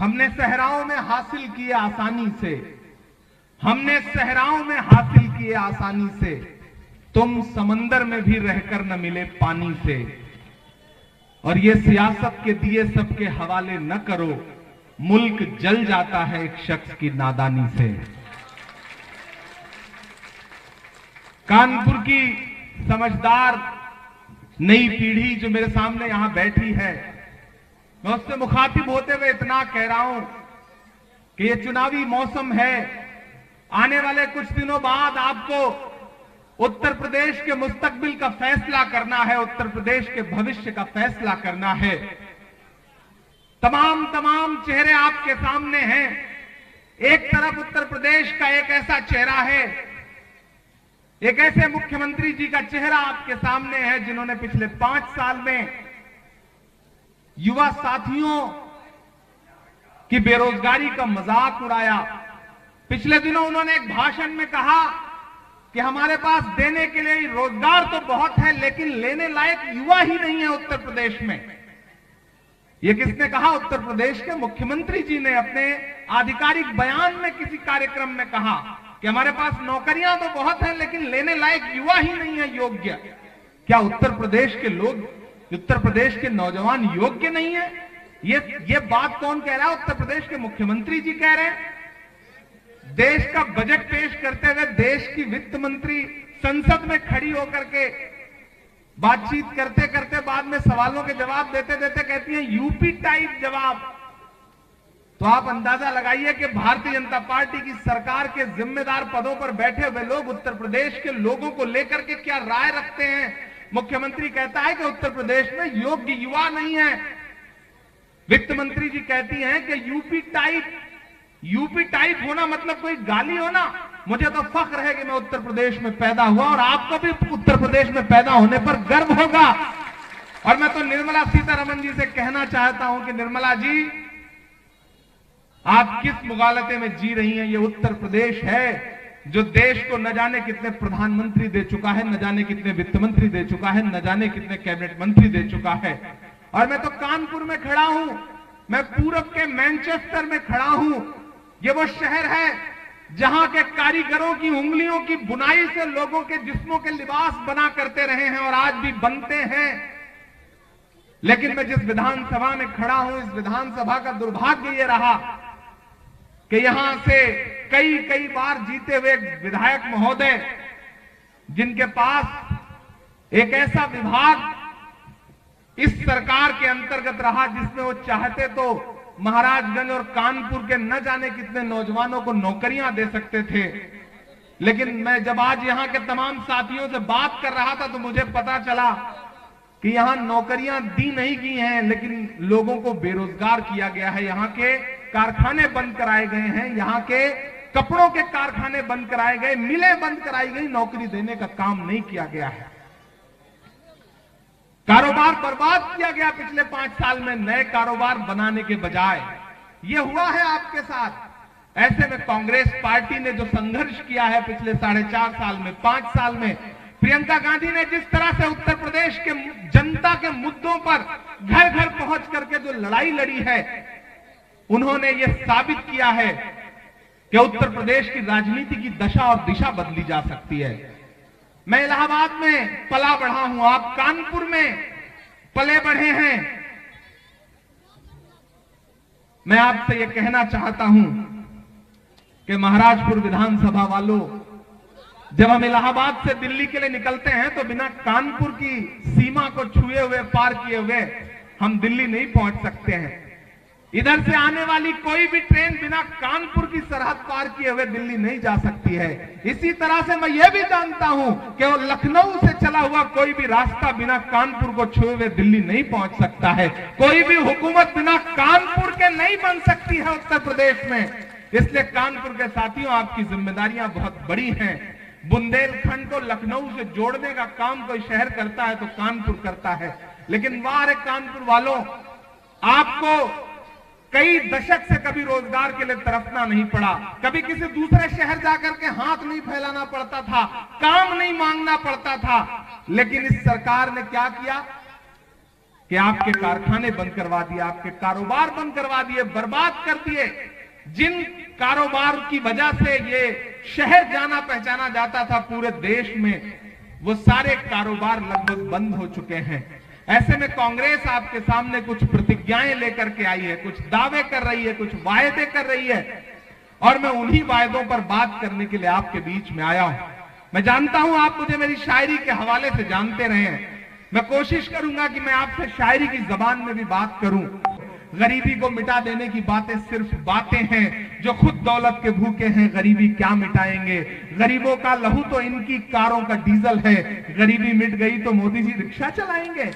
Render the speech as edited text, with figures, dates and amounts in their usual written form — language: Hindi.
हमने सहराओं में हासिल किए आसानी से, हमने सहराओं में हासिल किए आसानी से, तुम समंदर में भी रहकर न मिले पानी से। और ये सियासत के दिए सबके हवाले न करो, मुल्क जल जाता है एक शख्स की नादानी से। कानपुर की समझदार नई पीढ़ी जो मेरे सामने यहां बैठी है, मैं उससे मुखातिब होते हुए इतना कह रहा हूं कि ये चुनावी मौसम है। आने वाले कुछ दिनों बाद आपको उत्तर प्रदेश के मुस्तकबिल का फैसला करना है, उत्तर प्रदेश के भविष्य का फैसला करना है। तमाम चेहरे आपके सामने हैं। एक तरफ उत्तर प्रदेश का एक ऐसा चेहरा है, एक ऐसे मुख्यमंत्री जी का चेहरा आपके सामने है जिन्होंने पिछले 5 साल में युवा साथियों की बेरोजगारी का मजाक उड़ाया। पिछले दिनों उन्होंने एक भाषण में कहा कि हमारे पास देने के लिए रोजगार तो बहुत है, लेकिन लेने लायक युवा ही नहीं है उत्तर प्रदेश में। यह किसने कहा? उत्तर प्रदेश के मुख्यमंत्री जी ने अपने आधिकारिक बयान में किसी कार्यक्रम में कहा कि हमारे पास नौकरियां तो बहुत हैं, लेकिन लेने लायक युवा ही नहीं है योग्य। क्या उत्तर प्रदेश के लोग, उत्तर प्रदेश के नौजवान योग्य नहीं है? ये बात कौन कह रहा है? उत्तर प्रदेश के मुख्यमंत्री जी कह रहे हैं। देश का बजट पेश करते हुए देश की वित्त मंत्री संसद में खड़ी होकर के बातचीत करते करते बाद में सवालों के जवाब देते देते कहती हैं यूपी टाइप जवाब। तो आप अंदाजा लगाइए कि भारतीय जनता पार्टी की सरकार के जिम्मेदार पदों पर बैठे हुए लोग उत्तर प्रदेश के लोगों को लेकर के क्या राय रखते हैं। मुख्यमंत्री कहता है कि उत्तर प्रदेश में योग्य युवा नहीं है। वित्त मंत्री जी कहती हैं कि यूपी टाइप होना मतलब कोई गाली होना। मुझे तो फख्र है कि मैं उत्तर प्रदेश में पैदा हुआ और आपको भी उत्तर प्रदेश में पैदा होने पर गर्व होगा। और मैं तो निर्मला सीतारमण जी से कहना चाहता हूं कि निर्मला जी, आप किस मुगालते में जी रही हैं? ये उत्तर प्रदेश है जो देश को न जाने कितने प्रधानमंत्री दे चुका है, न जाने कितने वित्त मंत्री दे चुका है, न जाने कितने कैबिनेट मंत्री दे चुका है। और मैं तो कानपुर में खड़ा हूं, मैं पूरब के मैनचेस्टर में खड़ा हूं। ये वो शहर है जहां के कारीगरों की उंगलियों की बुनाई से लोगों के जिस्मों के लिबास बना करते रहे हैं और आज भी बनते हैं। लेकिन मैं जिस विधानसभा में खड़ा हूं, इस विधानसभा का दुर्भाग्य ये रहा कि यहां से कई बार जीते हुए विधायक महोदय, जिनके पास एक ऐसा विभाग इस सरकार के अंतर्गत रहा जिसमें वो चाहते तो महाराजगंज और कानपुर के न जाने कितने नौजवानों को नौकरियां दे सकते थे। लेकिन मैं जब आज यहां के तमाम साथियों से बात कर रहा था तो मुझे पता चला कि यहां नौकरियां दी नहीं गई हैं, लेकिन लोगों को बेरोजगार किया गया है। यहां के कारखाने बंद कराए गए हैं, यहां के कपड़ों के कारखाने बंद कराए गए, मिलें बंद कराई गई, नौकरी देने का काम नहीं किया गया है। कारोबार बर्बाद किया गया पिछले 5 साल में, नए कारोबार बनाने के बजाय। यह हुआ है आपके साथ। ऐसे में कांग्रेस पार्टी ने जो संघर्ष किया है पिछले 4.5 साल में, 5 साल में, प्रियंका गांधी ने जिस तरह से उत्तर प्रदेश के जनता के मुद्दों पर घर घर पहुंच करके जो लड़ाई लड़ी है, उन्होंने यह साबित किया है कि उत्तर प्रदेश की राजनीति की दशा और दिशा बदली जा सकती है। मैं इलाहाबाद में पला बढ़ा हूं, आप कानपुर में पले बढ़े हैं। मैं आपसे यह कहना चाहता हूं कि महाराजपुर विधानसभा वालों, जब हम इलाहाबाद से दिल्ली के लिए निकलते हैं तो बिना कानपुर की सीमा को छुए हुए, पार किए हुए हम दिल्ली नहीं पहुंच सकते हैं। इधर से आने वाली कोई भी ट्रेन बिना कानपुर की सरहद पार किए हुए दिल्ली नहीं जा सकती है। इसी तरह से मैं यह भी जानता हूं कि वो लखनऊ से चला हुआ कोई भी रास्ता बिना कानपुर को छुए हुए दिल्ली नहीं पहुंच सकता है। कोई भी हुकूमत बिना कानपुर के नहीं बन सकती है उत्तर प्रदेश में। इसलिए कानपुर के साथियों, आपकी जिम्मेदारियां बहुत बड़ी हैं। बुंदेलखंड को लखनऊ से जोड़ने का काम कोई शहर करता है तो कानपुर करता है। लेकिन वाह कानपुर वालों, आपको कई दशक से कभी रोजगार के लिए तरफना नहीं पड़ा, कभी किसी दूसरे शहर जाकर के हाथ नहीं फैलाना पड़ता था, काम नहीं मांगना पड़ता था। लेकिन इस सरकार ने क्या किया? कि आपके कारखाने बंद करवा दिए, आपके कारोबार बंद करवा दिए, बर्बाद कर दिए। जिन कारोबार की वजह से ये शहर जाना पहचाना जाता था पूरे देश में, वो सारे कारोबार लगभग बंद हो चुके हैं। ऐसे में कांग्रेस आपके सामने कुछ प्रतिज्ञाएं लेकर के आई है, कुछ दावे कर रही है, कुछ वायदे कर रही है, और मैं उन्हीं वायदों पर बात करने के लिए आपके बीच में आया हूं। मैं जानता हूं आप मुझे मेरी शायरी के हवाले से जानते रहे हैं। मैं कोशिश करूंगा कि मैं आपसे शायरी की जबान में भी बात करूं। गरीबी को मिटा देने की बातें सिर्फ बातें हैं, जो खुद दौलत के भूखे हैं गरीबी क्या मिटाएंगे। गरीबों का लहू तो इनकी कारों का डीजल है, गरीबी मिट गई तो मोदी जी रिक्शा चलाएंगे।